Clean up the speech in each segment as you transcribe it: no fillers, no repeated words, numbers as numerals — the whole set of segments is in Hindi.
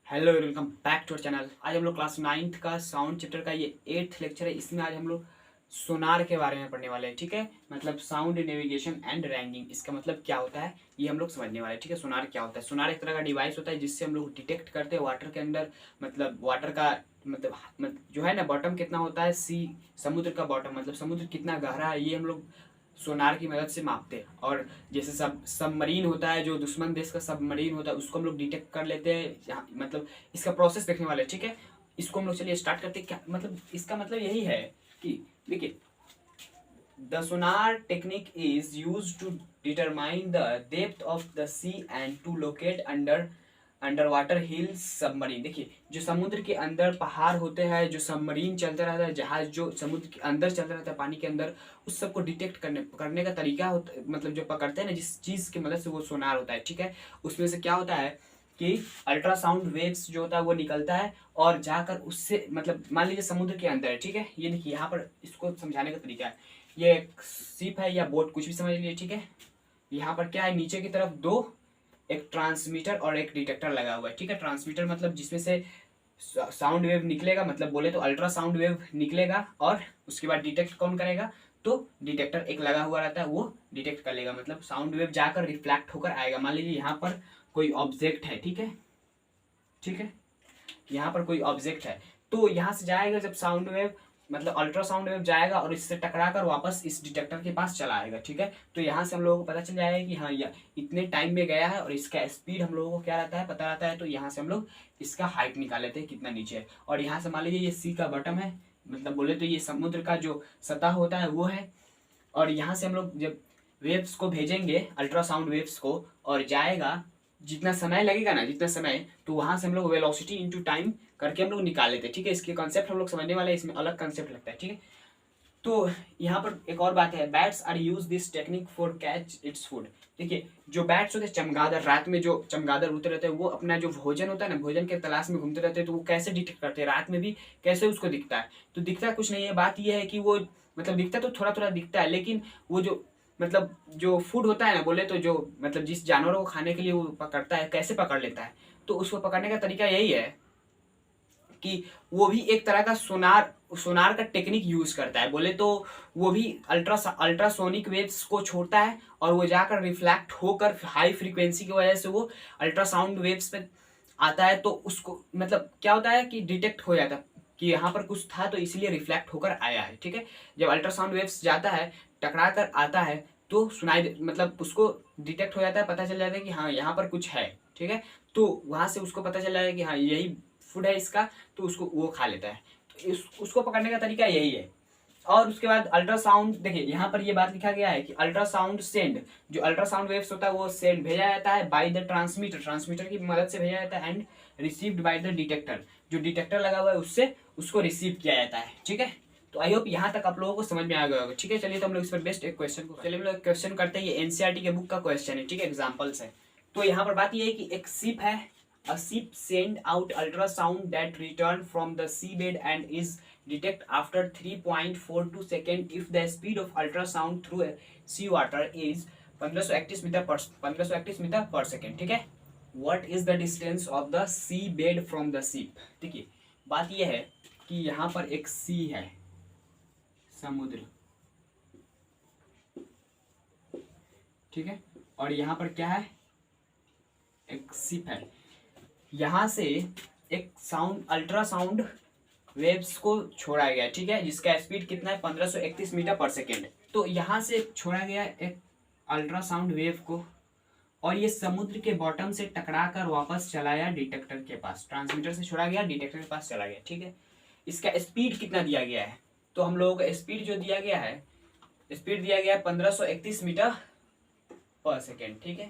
Hello welcome back to our channel. आज हम लोग क्लास 9th का साउंड चैप्टर का ये 8th लेक्चर है। इसमें आज हम लोग सोनार के बारे में पढ़ने वाले हैं। ठीक है, मतलब साउंड नेविगेशन एंड रैंकिंग, इसका मतलब क्या होता है ये हम लोग समझने वाले हैं। ठीक है, सोनार क्या होता है? सोनार एक तरह का डिवाइस होता है जिससे हम लोग डिटेक्ट करते हैं वाटर के अंदर, मतलब वाटर का मतलब जो है ना बॉटम कितना होता है, सी समुद्र का बॉटम मतलब समुद्र कितना गहरा है, ये हम लोग सोनार की मदद से मापते हैं। और जैसे सबमरीन होता है, जो दुश्मन देश का सबमरीन होता है उसको हम लोग डिटेक्ट कर लेते हैं। मतलब इसका प्रोसेस देखने वाले हैं। ठीक है, इसको हम लोग चलिए स्टार्ट करते हैं। क्या मतलब इसका मतलब यही है कि देखिए, the sonar technique is use to determine the depth of the sea and to locate under water hills submarine. देखिए, जो समुद्र के अंदर पहाड़ होते हैं, जो सबमरीन चलता रहता है, जहाज जो समुद्र के अंदर चलता रहता है पानी के अंदर, उस सबको डिटेक्ट करने का तरीका होता, मतलब जो पकड़ते हैं ना जिस चीज़ की मदद से, वो सोनार होता है। ठीक है, उसमें से क्या होता है कि अल्ट्रासाउंड वेव्स जो होता है वो निकलता है और जाकर उससे, मतलब मान लीजिए समुद्र के अंदर है। ठीक है, ये देखिए यहाँ पर इसको समझाने का तरीका है। ये एक शिप है या बोट, कुछ भी समझ लीजिए। ठीक है, यहाँ पर क्या है, नीचे की तरफ दो, एक ट्रांसमीटर और एक डिटेक्टर लगा हुआ है। ठीक है, ट्रांसमीटर मतलब जिसमें से साउंड वेव निकलेगा, मतलब बोले तो अल्ट्रासाउंड वेव निकलेगा, और उसके बाद डिटेक्ट कौन करेगा, तो डिटेक्टर एक लगा हुआ रहता है, वो डिटेक्ट कर लेगा, मतलब साउंड वेव जाकर रिफ्लेक्ट होकर आएगा। मान लीजिए यहाँ पर कोई ऑब्जेक्ट है। ठीक है, ठीक है, यहाँ पर कोई ऑब्जेक्ट है, तो यहाँ से जाएगा जब साउंड वेव, मतलब अल्ट्रासाउंड वेव जाएगा और इससे टकराकर वापस इस डिटेक्टर के पास चला आएगा। ठीक है, तो यहाँ से हम लोगों को पता चल जाएगा कि हाँ यह इतने टाइम में गया है, और इसका स्पीड हम लोगों को क्या रहता है, पता रहता है। तो यहाँ से हम लोग इसका हाइट निकाल लेते हैं कितना नीचे है। और यहाँ से मान लीजिए ये सी का बटम है, मतलब बोले तो ये समुद्र का जो सतह होता है वो है। और यहाँ से हम लोग जब वेव्स को भेजेंगे, अल्ट्रासाउंड वेव्स को, और जाएगा, जितना समय लगेगा ना, जितना समय, तो वहां से हम लोग वेलोसिटी इंटू टाइम करके हम लोग निकाल लेते हैं। ठीक है, इसके कॉन्सेप्ट हम लोग समझने वाले हैं, इसमें अलग कॉन्सेप्ट लगता है। ठीक है, तो यहाँ पर एक और बात है, bats are use this technique for catch its food. देखिए, जो बैट्स होते हैं, चमगादड़, रात में जो चमगादड़ उड़ते रहते हैं, वो अपना जो भोजन होता है ना, भोजन के तलाश में घूमते रहते हैं। तो वो कैसे डिटेक्ट करते हैं रात में भी, कैसे उसको दिखता है? तो दिखता कुछ नहीं है, बात ये है कि वो, मतलब दिखता तो थोड़ा थोड़ा दिखता है, लेकिन वो जो, मतलब जो फूड होता है ना, बोले तो जो, मतलब जिस जानवरों को खाने के लिए वो पकड़ता है, कैसे पकड़ लेता है? तो उसको पकड़ने का तरीका यही है कि वो भी एक तरह का सोनार सोनार का टेक्निक यूज करता है। बोले तो वो भी अल्ट्रासोनिक वेव्स को छोड़ता है, और वो जाकर रिफ्लेक्ट होकर हाई फ्रीक्वेंसी की वजह से वो अल्ट्रासाउंड वेव्स पे आता है। तो उसको, मतलब क्या होता है कि डिटेक्ट हो जाता है कि यहाँ पर कुछ था, तो इसलिए रिफ्लेक्ट होकर आया है। ठीक है, जब अल्ट्रासाउंड वेव्स जाता है, टकरा कर आता है, तो मतलब उसको डिटेक्ट हो जाता है, पता चल जाता है कि हाँ यहाँ पर कुछ है। ठीक है, तो वहां से उसको पता चल जाता है कि हाँ यही फूड है इसका, तो उसको वो खा लेता है। तो उसको पकड़ने का तरीका यही है। और उसके बाद अल्ट्रासाउंड, देखिए यहाँ पर ये बात लिखा गया है कि अल्ट्रासाउंड सेंड, जो अल्ट्रासाउंड वेव्स होता है वो सेंड भेजा जाता है बाय द ट्रांसमीटर, ट्रांसमीटर की मदद से भेजा जाता है, and received by the detector, जो डिटेक्टर लगा हुआ है उससे उसको रिसीव किया जाता है। ठीक है, तो आई होप यहाँ तक आप लोगों को समझ में आ गया होगा। ठीक है, चलिए तो हम लोग इस पर बेस्ट एक क्वेश्चन को, चलिए हम लोग क्वेश्चन करते हैं। ये एनसीईआरटी के बुक का क्वेश्चन है। ठीक है, एग्जाम्पल्स है। तो यहाँ पर बात ये है कि एक शिप है, a ship send out ultrasound that return from the seabed and is detect after 3.42 second if the speed of ultrasound through sea water is 1531 metre पर सेकेंड। ठीक है, what is the distance of the seabed from the ship? देखिए, बात यह है कि यहाँ पर एक सी है, समुद्र। ठीक है, और यहाँ पर क्या है, एक शिप है। यहाँ से एक अल्ट्रासाउंड वेव्स को छोड़ा गया। ठीक है, जिसका स्पीड कितना है, 1531 मीटर पर सेकेंड। तो यहाँ से छोड़ा गया एक अल्ट्रासाउंड वेव को, और ये समुद्र के बॉटम से टकरा कर वापस चलाया डिटेक्टर के पास, ट्रांसमीटर से छोड़ा गया, डिटेक्टर के पास चला गया। ठीक है, इसका स्पीड कितना दिया गया है, तो हम लोगों का स्पीड जो दिया गया है, स्पीड दिया गया है 1531 मीटर पर सेकेंड। ठीक है,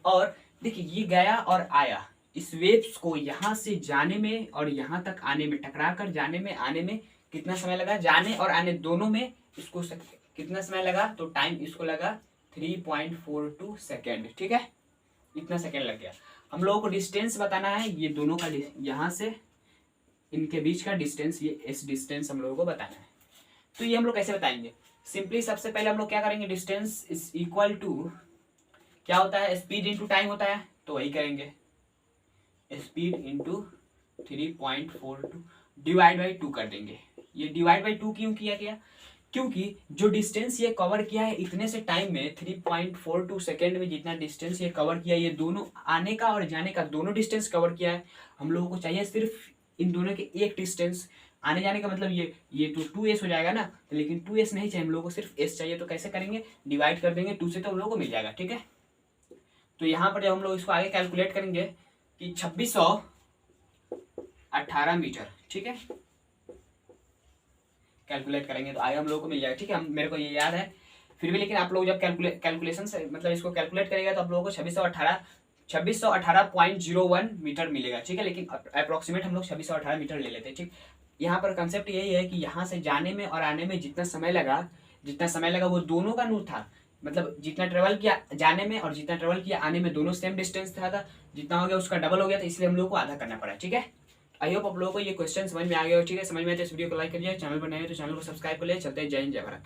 और देखिए ये गया और आया, इस वेव्स को यहाँ से जाने में और यहाँ तक आने में, टकरा कर जाने में आने में कितना समय लगा, जाने और आने दोनों में इसको कितना समय लगा, तो टाइम इसको लगा 3.42 सेकेंड। ठीक है, इतना सेकेंड लग गया। हम लोगों को डिस्टेंस बताना है, ये दोनों का, यहाँ से इनके बीच का डिस्टेंस, ये इस डिस्टेंस हम लोगों को बताना है। तो ये हम लोग कैसे बताएंगे, सिंपली सबसे पहले हम लोग क्या करेंगे, डिस्टेंस इज इक्वल टू क्या होता है, स्पीड इंटू टाइम होता है, तो वही करेंगे। स्पीड इंटू 3.42 डिवाइड बाई 2 कर देंगे। ये डिवाइड बाई 2 क्यों किया गया? क्योंकि जो डिस्टेंस ये कवर किया है इतने से टाइम में 3.42 सेकेंड में जितना डिस्टेंस ये कवर किया, ये दोनों आने का और जाने का दोनों डिस्टेंस कवर किया है। हम लोगों को चाहिए सिर्फ इन दोनों के एक डिस्टेंस, आने जाने का मतलब ये तो 2s हो जाएगा ना, तो लेकिन 2s नहीं चाहिए हम लोगों को, सिर्फ s चाहिए। तो कैसे करेंगे? डिवाइड कर देंगे 2 से, तो हम लोगों को मिल जाएगा। ठीक है, तो यहाँ पर जब हम लोग इसको आगे कैलकुलेट करेंगे कि 2618 मीटर, ठीक है, कैलकुलेट करेंगे तो आगे हम लोगों को मिल जाएगा। ठीक है, मेरे को ये याद है फिर भी, लेकिन आप लोग जब कैलकुलेशन से मतलब इसको कैलकुलेट करेगा तो आप लोगों को 2618.01 मीटर मिलेगा। ठीक है, लेकिन अप्रोक्सीमेट हम लोग 2618 मीटर ले लेते हैं। ठीक, यहाँ पर कंसेप्ट यही है कि यहाँ से जाने में और आने में जितना समय लगा वो दोनों का नूर था, मतलब जितना ट्रेवल किया जाने में और जितना ट्रेवल किया आने में दोनों सेम डिस्टेंस था, जितना हो गया उसका डबल हो गया, तो इसलिए हम लोग को आधा करना पड़ा। ठीक है, आई होप आप लोगों को ये क्वेश्चन समझ में आ गया हो। ठीक है, समझ में आए तो इस वीडियो को लाइक करिए, चैनल पर नए हो तो चैनल को सब्सक्राइब कर लिया। चलते हैं, जय हिंद, जय भारत।